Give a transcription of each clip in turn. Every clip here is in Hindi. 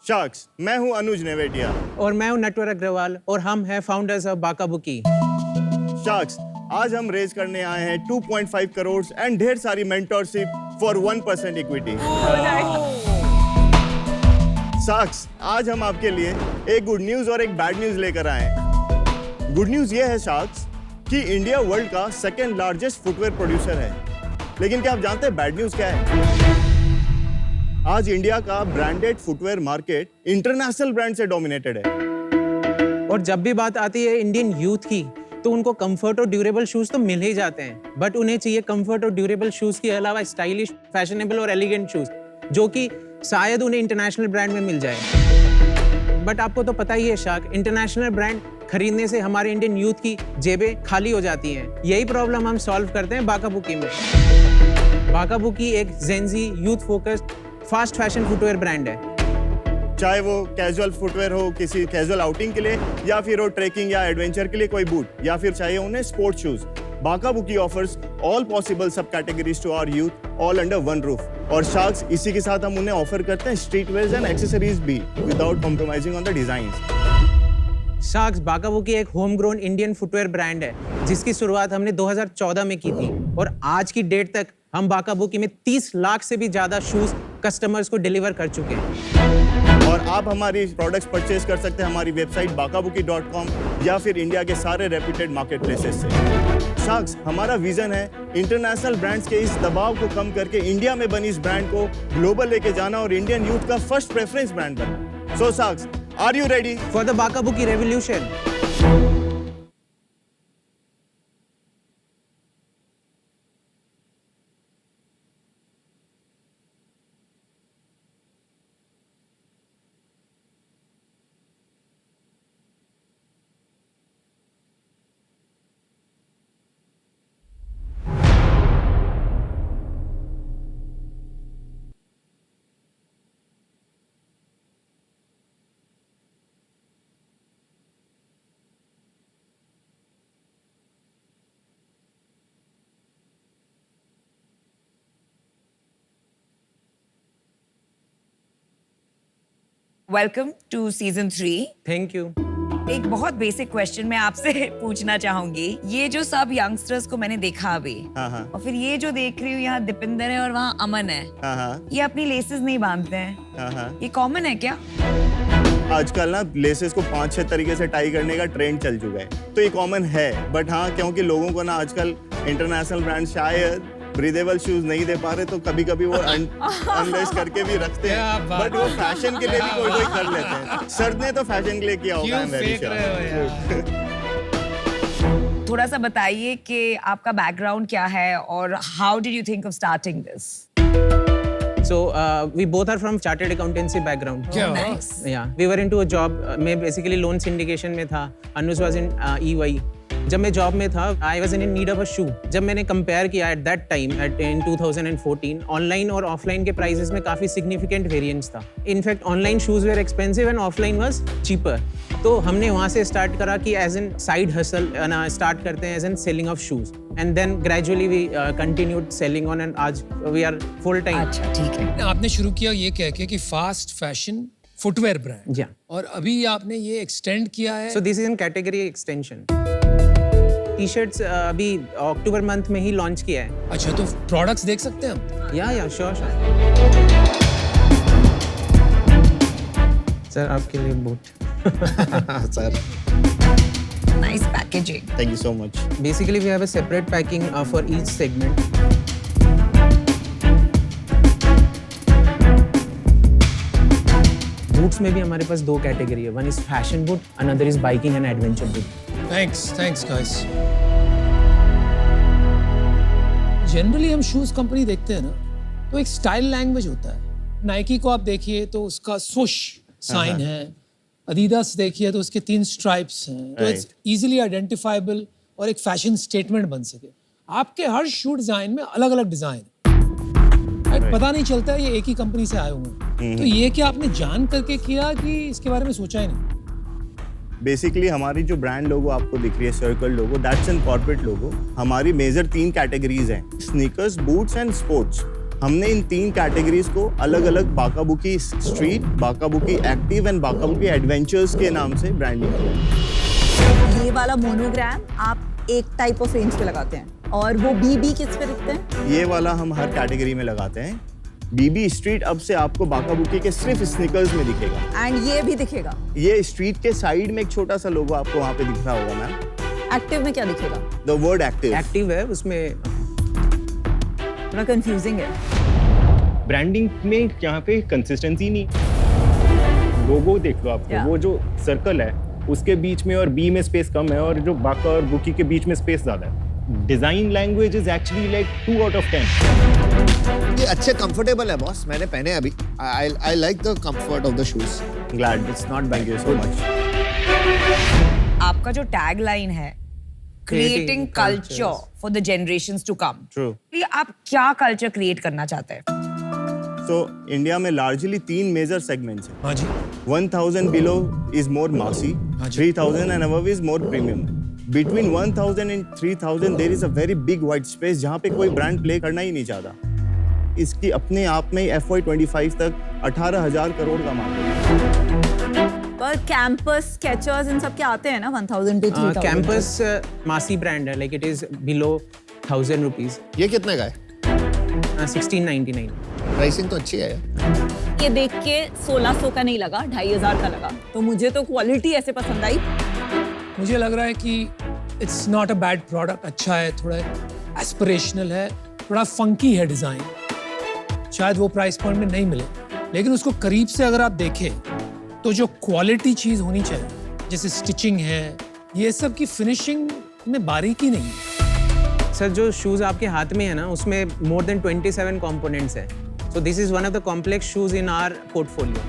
शार्क्स, मैं हूं अनुज नेवेटिया। और मैं हूं नटवर अग्रवाल और हम हैं founders of Bacca Bucci. Sharks, आज हम रेज करने आए हैं 2.5 करोड़ एंड ढेर सारी मेंटरशिप फॉर 1% इक्विटी। शार्क्स, आज हम आपके लिए एक गुड न्यूज और एक बैड न्यूज लेकर आए हैं। गुड न्यूज ये है शार्क्स कि इंडिया वर्ल्ड का सेकेंड लार्जेस्ट फुटवेयर प्रोड्यूसर है। लेकिन क्या आप जानते हैं बैड न्यूज क्या है? आज इंडिया का branded footwear market international brand से डोमिनेटेड है। और जब भी बात आती है इंडियन यूथ की, तो उनको कंफर्ट और ड्यूरेबल शूज तो मिल ही जाते हैं, बट उन्हें चाहिए कंफर्ट और ड्यूरेबल शूज के अलावा स्टाइलिश, फैशनेबल और एलिगेंट शूज, जो कि शायद उन्हें इंटरनेशनल ब्रांड में मिल जाए। बट आपको तो पता ही है शार्क, इंटरनेशनल ब्रांड खरीदने से हमारे इंडियन यूथ की जेबें खाली हो जाती हैं। यही प्रॉब्लम हम सॉल्व करते हैं बाका बुकी में। बाका बुकी एक Gen Z, youth focused, fast fashion footwear brand है। चाहे वो कैजुअल फुटवेयर हो किसी कैजुअल आउटिंग के लिए, या फिर वो ट्रेकिंग या एडवेंचर के लिए कोई बूट, या फिर चाहिए उन्हें sports shoes, Bacca Bucci offers all possible सब categories to our youth, all under one roof. और शार्क्स, इसी के साथ हम उन्हें ऑफर करते हैं स्ट्रीट वेयर्स एंड एक्सेसरीज भी, without compromising on the designs. Sharks Bacca Bucci एक home grown Indian footwear brand है, जिसकी शुरुआत हमने 2014 में की थी, और आज की डेट तक हम बाका बुकी में 30 लाख से भी ज्यादा शूज कस्टमर्स को डिलीवर कर चुके हैं। और आप हमारी प्रोडक्ट्स परचेज कर सकते हैं हमारी वेबसाइट bakabuki.com या फिर इंडिया के सारे रेप्यूटेड मार्केट प्लेसेस से। शार्क्स, हमारा विजन है इंटरनेशनल ब्रांड्स के इस दबाव को कम करके इंडिया में बनी इस ब्रांड को ग्लोबल लेके जाना और इंडियन यूथ का फर्स्ट प्रेफरेंस ब्रांड बनना। So sharks, are you ready for the Bacca Bucci revolution? Welcome to season 3। Thank you. एक बहुत बेसिक क्वेश्चन मैं आपसे पूछना चाहूंगी। ये जो सब यंगस्टर्स को मैंने देखा अभी, और फिर ये जो देख रही हूँ, यहाँ दीपिंदर है और वहाँ अमन है, ये अपनी लेसेस नहीं बांधते हैं, ये कॉमन है क्या? आजकल ना लेसेस को 5-6 तरीके से टाई करने का ट्रेंड चल चुका है, तो ये कॉमन है। बट हाँ, क्योंकि लोगों को ना आजकल इंटरनेशनल ब्रांड शायद ब्रीदेबल शूज नहीं दे पा रहे, तो कभी कभी वो अनलेस करके भी रखते हैं। बट वो फैशन के लिए भी कोई कोई कर लेते हैं। सर ने तो फैशन के लिए किया होगा, मैं वेरी श्योर। थोड़ा सा बताइए कि आपका बैकग्राउंड क्या है और how did you think of starting this? So we both are from chartered accountancy background. Nice. Yeah, we were into a job. मैं basically loan syndication में था. Anuj was in EY. जब मैं जॉब में था, I was in need of a shoe. जब मैंने कंपेयर किया at that time in 2014, online और ऑफलाइन के प्राइसेस में काफी सिग्निफिकेंट वेरिएंस था. In fact online shoes were expensive and offline was cheaper. तो हमने वहाँ से स्टार्ट करा कि as an side hustle start करते हैं as an selling of shoes, and then gradually we continued selling on, and आज वी आर फुल टाइम। अच्छा, ठीक है। आपने शुरू किया ये कह के कि fast fashion footwear brand, Yeah. और अभी आपने ये एक्सटेंड किया है। So this is in category extension. T shirts अभी अक्टूबर मंथ में ही लॉन्च किया है। अच्छा, तो प्रोडक्ट्स देख सकते हैं हम? या श्योर सर, आपके लिए boot. Sir, nice packaging. Thank you so much. Basically, we have a separate packing for each segment. Boots में भी हमारे पास 2 कैटेगरी है. One is fashion boot, another is biking and adventure boot. Thanks guys. Generally हम शूज कंपनी देखते हैं ना, तो एक स्टाइल लैंग्वेज होता है। नाइकी को आप देखिए तो उसका swoosh साइन है, अडीडास देखिए तो उसके 3 स्ट्राइप्स हैं, तो इट्स इजीली आइडेंटिफाइबल और एक फैशन स्टेटमेंट बन सके। आपके हर शू डिजाइन में अलग अलग डिजाइन है, पता नहीं चलता है ये एक ही कंपनी से आए हुए हैं। तो ये क्या आपने जान करके किया कि इसके बारे में सोचा ही नहीं? बेसिकली हमारी जो ब्रांड लोगो आपको दिख रही है, circle logo, that's an corporate logo. हमारी मेजर 3 कैटेगरीज हैं, स्नीकर्स, बूट्स एंड स्पोर्ट्स। हमने इन 3 कैटेगरीज को अलग अलग Baccabucci street, Baccabucci active and Baccabucci adventures के नाम से ब्रांडिंग किया। ये वाला मोनोग्राम आप एक टाइप ऑफ रेंज पे लगाते हैं और वो बीबी किस पे दिखते हैं? ये वाला हम हर कैटेगरी में लगाते हैं। बीबी स्ट्रीट अब से आपको बाकाबुकी के सिर्फ स्नीकर्स में दिखेगा। एंड ये भी दिखेगा? ये स्ट्रीट के साइड में एक छोटा सा लोगो आपको वहाँ पे दिख रहा होगा मैम। एक्टिव में क्या दिखेगा? The word active. एक्टिव है उसमें। थोड़ा कंफ्यूजिंग है। ब्रांडिंग में यहाँ पे कंसिस्टेंसी नहीं। लोगो देख लो आपको, Yeah. वो जो सर्कल है उसके बीच में और बी में स्पेस कम है और जो बाका और बुकी के बीच में स्पेस ज्यादा है। Design language is actually like 2 out of 10। ये अच्छे कंफर्टेबल है बॉस, मैंने पहने अभी। I like the comfort of the shoes. Glad it's not thank you so much. आपका जो टैग लाइन है, creating culture for the generations to come, true. आप क्या कल्चर क्रिएट करना चाहते हैं? तो इंडिया में लार्जली 3 मेजर सेगमेंट्स हैं। हाँ जी। 1000 below is more massy, हाँ जी। 3000 and above is more premium. Between 1000 and 3000 there is a very big white space जहाँ पे कोई ब्रांड प्ले करना ही नहीं चाहता। इसकी अपने आप में FY25 तक 18,000 करोड़ का मार्केट है। पर कैंपस, स्केचर्स इन सब के आते हैं ना 1000 to 3000? कैंपस मासी ब्रांड है, like it is below 1000 rupees. ये कितने का है? 1699। प्राइसिंग तो अच्छी है यार। ये देख के 1600 का नहीं लगा, 2500 का लगा। तो मुझे तो क्वालिटी ऐसे पसंद आई। मुझे लग रहा है कि it's not a bad product, अच्छा है, थोड़ा एस्पिरेशनल है, थोड़ा फंकी है डिजाइन। शायद वो प्राइस पॉइंट में नहीं मिले, लेकिन उसको करीब से अगर आप देखें तो जो क्वालिटी चीज होनी चाहिए, जैसे स्टिचिंग है, ये सब की फिनिशिंग में बारीकी नहीं है। सर जो शूज आपके हाथ में है ना, उसमें मोर देन 27 कंपोनेंट्स है। So this is one of the complex shoes in our portfolio.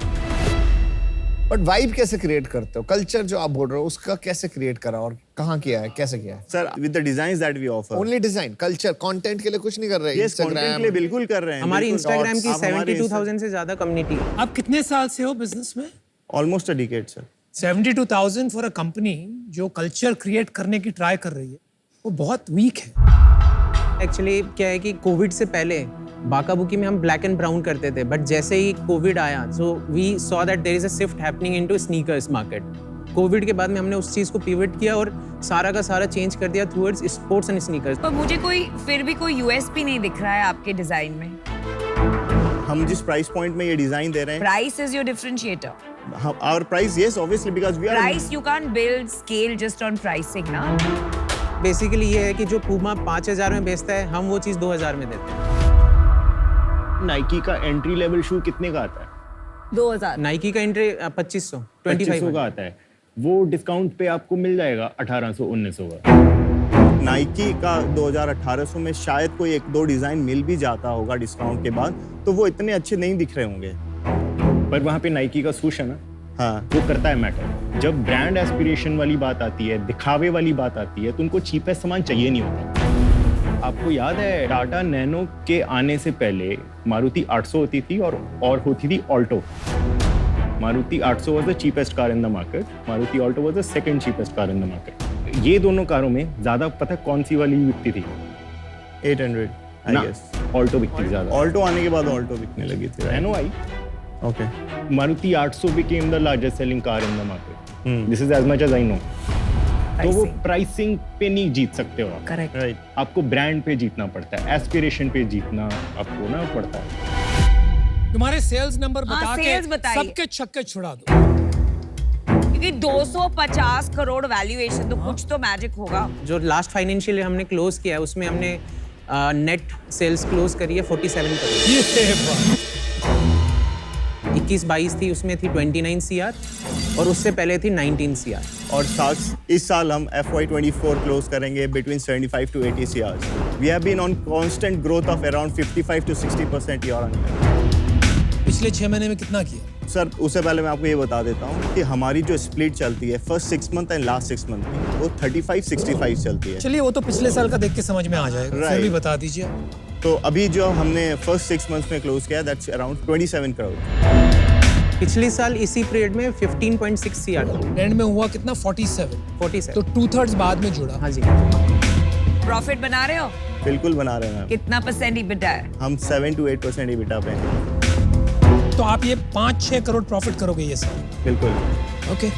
But vibe कैसे क्रिएट करते हो? कल्चर जो आप बोल रहे हो उसका कैसे क्रिएट करा और कहाँ किया है, कैसे किया है? Sir with the designs that we offer. Only design, culture, content के लिए कुछ नहीं कर रहे? यस, कंटेंट के लिए बिल्कुल कर रहे हैं। हमारी बिल्कुल। इंस्टाग्राम की आप हमारे 72,000 से ज्यादा कम्युनिटी है। आप कितने साल से हो बिजनेस में? Almost a decade sir. 72,000 for a company जो कल्चर क्रिएट करने की ट्राई कर रही है, वो बहुत वीक है। एक्चुअली क्या है कि कोविड से पहले बाकाबुकी में हम ब्लैक एंड ब्राउन करते थे, बट जैसे ही कोविड आया so we saw that there is a shift happening into sneakers market. Covid के बाद में हमने उस चीज को पिवट किया और सारा का सारा चेंज कर दिया टुवर्ड्स स्पोर्ट्स एंड स्नीकर्स। पर मुझे कोई फिर भी कोई यूएसपी नहीं दिख रहा है आपके डिजाइन में। हम जिस प्राइस पॉइंट में ये डिजाइन दे रहे हैं, price is your differentiator. Our price, yes obviously, because we are price you can't build scale just on pricing ना। बेसिकली ये है कि जो पूमा 5000 में बेचता है, हम वो चीज 2000 में देते हैं। नाइकी का एंट्री लेवल शू कितने का आता है? 2000। नाइकी का एंट्री 2500 2500 का आता है। वो डिस्काउंट पे आपको मिल जाएगा 1800-1900 का। नाइकी का 2018 में शायद कोई 1-2 डिजाइन मिल भी जाता होगा डिस्काउंट के बाद, तो वो इतने अच्छे नहीं दिख रहे होंगे। पर वहाँ पे नाइकी का सूश है ना, हाँ, वो करता है मैटर। जब ब्रांड एस्पिरेशन वाली बात आती है, दिखावे वाली बात आती है, तो उनको चीपेस्ट सामान चाहिए नहीं होता। आपको याद है टाटा नैनो के आने से पहले मारुति 800 होती थी और होती थी Alto. Maruti 800 was the cheapest car in the market, Maruti Alto was the second cheapest car in the market. ये दोनों कारों में ज्यादा पता कौन सी वाली बिकती थी? 800 आई ना, गेस। ऑल्टो बिकती ज्यादा। ऑल्टो आने के बाद ऑल्टो बिकने लगी थी। Nano I, okay, Maruti 800 became the largest selling car in the market. This is as much as I know. तो वो प्राइसिंग पे नहीं जीत सकते हो आप। करेक्ट। राइट। आपको ब्रांड पे जीतना पड़ता है, एस्पिरेशन पे जीतना आपको ना पड़ता है। तुम्हारे सेल्स नंबर हाँ, बता sales के बताइए। सबके छक्के छुड़ा दो। क्योंकि 250 करोड़ वैल्यूएशन, तो कुछ तो मैजिक होगा। जो लास्ट फाइनेंशियल हमने क्लोज किया है, उसमें हमने नेट सेल्स क्लोज करी है 47 करोड़। ये बात। 21-22 थी, उसमें थी 29 CR और उससे पहले थी 19 CR। और साथ इस साल हम FY24 क्लोज करेंगे between 75 to 80 CR। We have been on constant growth of around 55 to 60% year on year। पिछले 6 महीने में कितना किया? सर उससे पहले मैं आपको ये बता देता हूँ कि हमारी जो स्प्लिट चलती है first 6 month and last 6 month की, वो 35-65 चलती है। चलिए वो तो पिछले साल का देख के समझ में आ जाएगा, फिर Right. भी बता दीजिए। तो अभी जो हमने फर्स्ट 6 मंथ्स में क्लोज किया, दैट्स अराउंड 27 करोड़। पिछले साल इसी पीरियड में 15.6 CR था। एंड में हुआ कितना? 47। 47। तो 2/3 बाद में जुड़ा। हाँ जी। प्रॉफिट बना रहे हो? बिल्कुल बना रहे हैं मैम। कितना % EBITDA है? हम 7 to 8% EBITDA पे हैं। तो आप ये 5-6 करोड़ प्रॉफिट करोगे ये साल? बिल्कुल। ओके।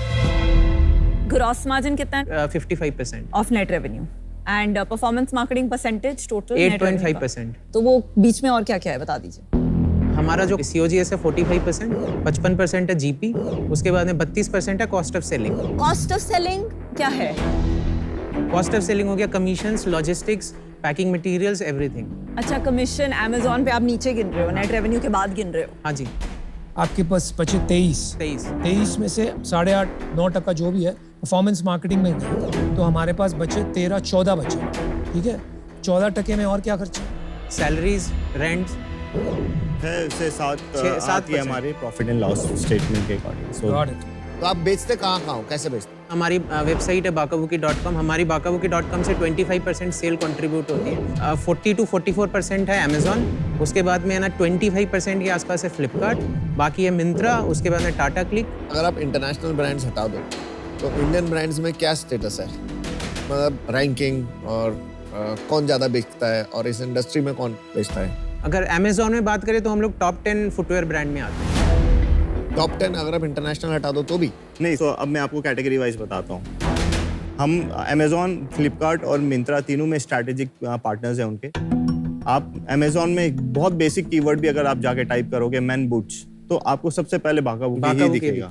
ग्रॉस मार्जिन कितना है 55%, of net revenue and performance marketing percentage total 8.5%। तो वो बीच में और क्या क्या है बता दीजिए। हमारा जो COGS है 45%, 55% है GP, उसके बाद में 32% है cost of selling. Cost of selling क्या है? कॉस्ट ऑफ सेलिंग हो गया commissions, logistics, packing materials, everything. अच्छा, कमीशन Amazon पे आप नीचे गिन रहे हो, नेट रेवेन्यू के बाद गिन रहे हो। हाँ जी, आपके पास बचे 23। 23 में से 8.5-9% जो भी है परफॉर्मेंस मार्केटिंग में गया, तो हमारे पास बचे 13-14 बचे। ठीक है, 14% में और क्या खर्चा? सैलरीज, रेंट्स है उससे 7 7% है हमारे प्रॉफिट एंड लॉस स्टेटमेंट के अकॉर्डिंग। So Got it. तो आप बेचते कहाँ हो, कैसे बेचते? हमारी वेबसाइट है bakabuki.com। हमारी bakabuki.com से 25% सेल कंट्रीब्यूट होती है। 40 to 44% है Amazon, उसके बाद में है ना 25% के आसपास है फ्लिपकार्ट, बाकी है मिंत्रा, उसके बाद में टाटा क्लिक। अगर आप इंटरनेशनल ब्रांड्स हटा दो तो इंडियन ब्रांड्स में क्या स्टेटस है, मतलब रैंकिंग और कौन ज़्यादा बेचता है और इस इंडस्ट्री में कौन बेचता है? अगर Amazon में बात करें तो हम लोग टॉप 10 फुटवेयर ब्रांड में आते हैं। टॉप 10 अगर आप इंटरनेशनल हटा दो तो भी? नहीं, तो अब मैं आपको कैटेगरी वाइज बताता हूँ। हम Amazon, फ्लिपकार्ट और मिंत्रा तीनों में स्ट्रैटेजिक पार्टनर्स हैं उनके। आप Amazon में एक बहुत बेसिक कीवर्ड भी अगर आप जाके टाइप करोगे मैन बूट्स, तो आपको सबसे पहले बाकाबुकी ही दिखेगा।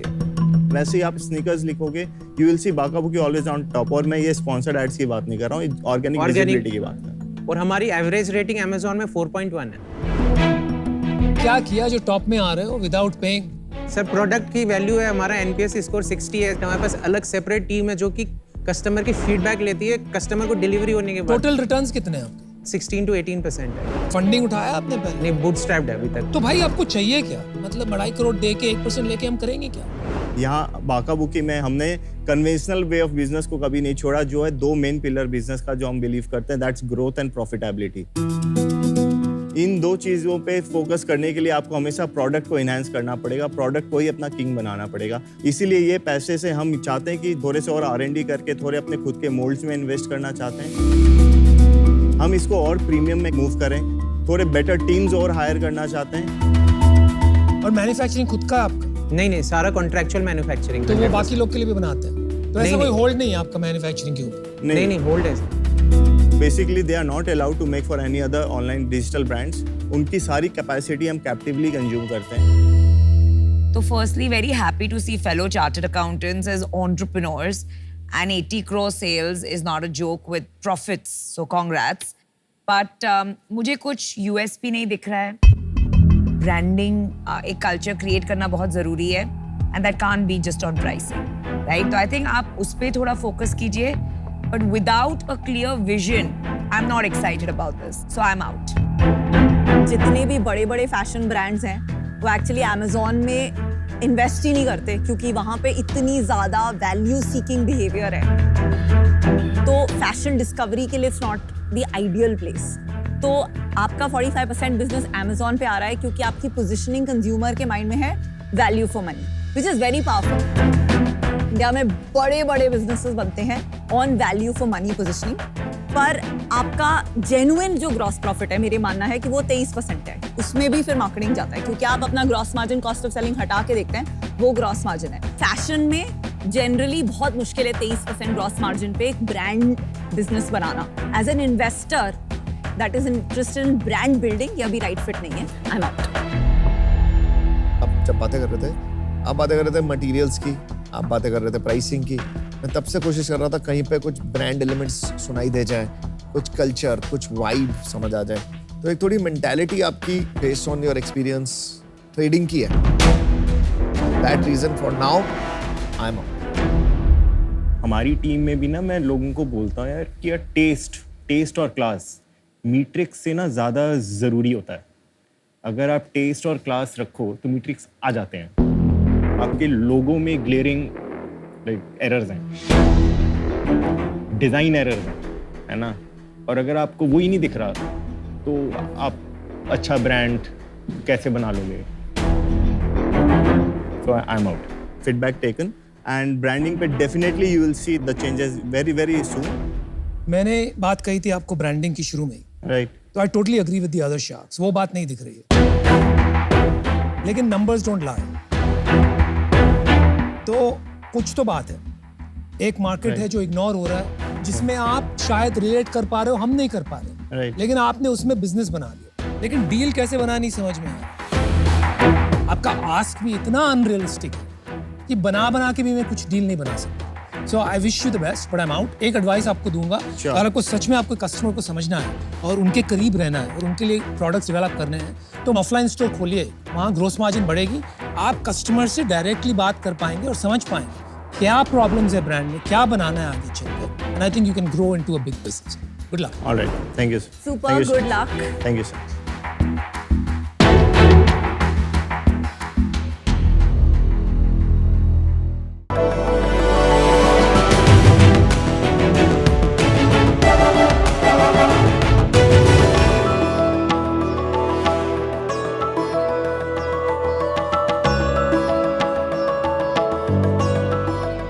वैसे ही आप स्नीकर्स लिखोगे, you will see Baccabucci always on top. और मैं ये स्पॉन्सर्ड एड्स की बात नहीं कर रहा हूँ, ऑर्गेनिक विजिबिलिटी की बात कर रहा हूँ। और हमारी एवरेज रेटिंग Amazon में 4.1 है। क्या किया जो टॉप में आ रहे हो विदाउट पेइंग? सर, प्रोडक्ट की वैल्यू है, हमारा NPS स्कोर 60 है। हमारे पास अलग सेपरेट टीम है जो कि कस्टमर की फीडबैक लेती है, कस्टमर को डिलीवरी होने के बाद। टोटल रिटर्न्स कितने हैं आपके? 16 to 18% है। फंडिंग उठाया आपने पहले? नहीं, बूटस्ट्रैप्ड है अभी तक। तो भाई आपको चाहिए क्या? मतलब 2.5 करोड़ दे के 1% लेके हम करेंगे क्या? यहाँ बाकाबुकी में हमने कन्वेंशनल वे ऑफ बिजनेस को कभी नहीं छोड़ा, जो है 2 मेन पिलर बिजनेस का जो हम बिलीव करते हैं, दैट्स ग्रोथ एंड प्रॉफिटेबिलिटी। इन 2 चीज़ों पे फोकस करने के लिए आपको हमेशा प्रोडक्ट को इनहांस करना पड़ेगा, प्रोडक्ट को ही अपना किंग बनाना पड़ेगा। इसीलिए ये पैसे से हम चाहते हैं कि थोड़े से और R&D करके थोड़े अपने खुद के मोल्ड्स में इन्वेस्ट करना चाहते हैं। हम इसको और प्रीमियम में मूव करें, थोड़े बेटर टीम्स और हायर करना चाहते हैं। और मैन्युफैक्चरिंग खुद का आपका? नहीं, सारा कॉन्ट्रैक्चुअल मैन्युफैक्चरिंग। तो वो बाकी लोग के लिए भी बनाते हैं? तो ऐसा कोई होल्ड नहीं है आपका मैन्युफैक्चरिंग के ऊपर? नहीं, होल्ड है। Basically they are not allowed to make for any other online digital brands. उनकी सारी कैपेसिटी हम कैप्टिवली कंज्यूम करते हैं। तो firstly very happy to see fellow chartered accountants as entrepreneurs and 80 crore sales is not a joke with profits, so congrats. But मुझे कुछ USP नहीं दिख रहा है। ब्रांडिंग एक कल्चर क्रिएट करना बहुत ज़रूरी है and that can't be just on pricing, right? तो I think आप उस पर थोड़ा फोकस कीजिए, but without a clear vision, I'm not excited about this, so I'm out. जितने भी बड़े बड़े फैशन ब्रांड्स हैं वो एक्चुअली Amazon में इन्वेस्ट ही नहीं करते, क्योंकि वहाँ पे इतनी ज़्यादा वैल्यू सीकिंग बिहेवियर है। तो फैशन डिस्कवरी के लिए it's not the ideal place. तो आपका 45% बिजनेस Amazon पे आ रहा है क्योंकि आपकी पोजिशनिंग कंज्यूमर के माइंड में है value for money, which is very powerful. India में बड़े बड़े बिजनेसेस बनते हैं on value for money positioning, पर आपका जेन्युइन जो ग्रॉस प्रॉफिट है, मेरे मानना है कि वो 23% है। उसमें भी फिर मार्केटिंग जाता है, क्योंकि आप अपना gross margin cost of selling हटा के देखते हैं, वो ग्रॉस मार्जिन है। फैशन में जनरली बहुत मुश्किल है 23% ग्रॉस मार्जिन पे एक ब्रांड बिजनेस बनाना। As an investor that is interested in brand building, ये अभी राइट फिट नहीं है। I am out. आप जब बातें कर रहे थे, आप बातें कर रहे थे मटेरियल्स की, आप बातें कर रहे थे प्राइसिंग की। मैं तब से कोशिश कर रहा था कहीं पे कुछ ब्रांड एलिमेंट्स सुनाई दे जाए, कुछ कल्चर, कुछ वाइब समझ आ जाए। तो एक थोड़ी मेंटालिटी आपकी based on your experience trading की है। That reason for now I am out. हमारी टीम में भी ना मैं लोगों को बोलता हूँ यार कि यार टेस्ट और क्लास मीट्रिक्स से ना ज़्यादा ज़रूरी होता है। अगर आप टेस्ट और क्लास रखो तो मीट्रिक्स आ जाते हैं। आपके लोगों में ग्लेयरिंग एरर्स हैं, डिज़ाइन एरर्स हैं, है ना। और अगर आपको वो ही नहीं दिख रहा तो आप अच्छा ब्रांड कैसे बना लोगे? So I'm out. Feedback taken and branding पे definitely you will see the changes very very soon. मैंने बात कही थी आपको ब्रांडिंग की शुरू में ही राइट तो I totally agree with the other sharks, वो बात नहीं दिख रही है, लेकिन नंबर्स डोंट लाई। तो कुछ तो बात है, एक मार्केट है जो इग्नोर हो रहा है, जिसमें आप शायद रिलेट कर पा रहे हो, हम नहीं कर पा रहे, Right. लेकिन आपने उसमें बिजनेस बना लिया, लेकिन डील कैसे बना नहीं समझ में आया। आपका आस्क भी इतना अनरियलिस्टिक है कि बना के भी मैं कुछ डील नहीं बना सकता। So I wish you the best, but I am out. एक एडवाइस आपको दूंगा, Sure. अगर आपको सच में आपको कस्टमर को समझना है और उनके करीब रहना है और उनके लिए प्रोडक्ट्स डेवलप करने हैं, तो ऑफलाइन स्टोर खोलिए, वहाँ ग्रोस मार्जिन बढ़ेगी, आप कस्टमर से डायरेक्टली बात कर पाएंगे और समझ पाएंगे क्या प्रॉब्लम्स है ब्रांड में, क्या बनाना है आगे चलकर, and I think you can grow into a big business. Good luck. Alright, thank you sir. Super, good luck. Thank you sir.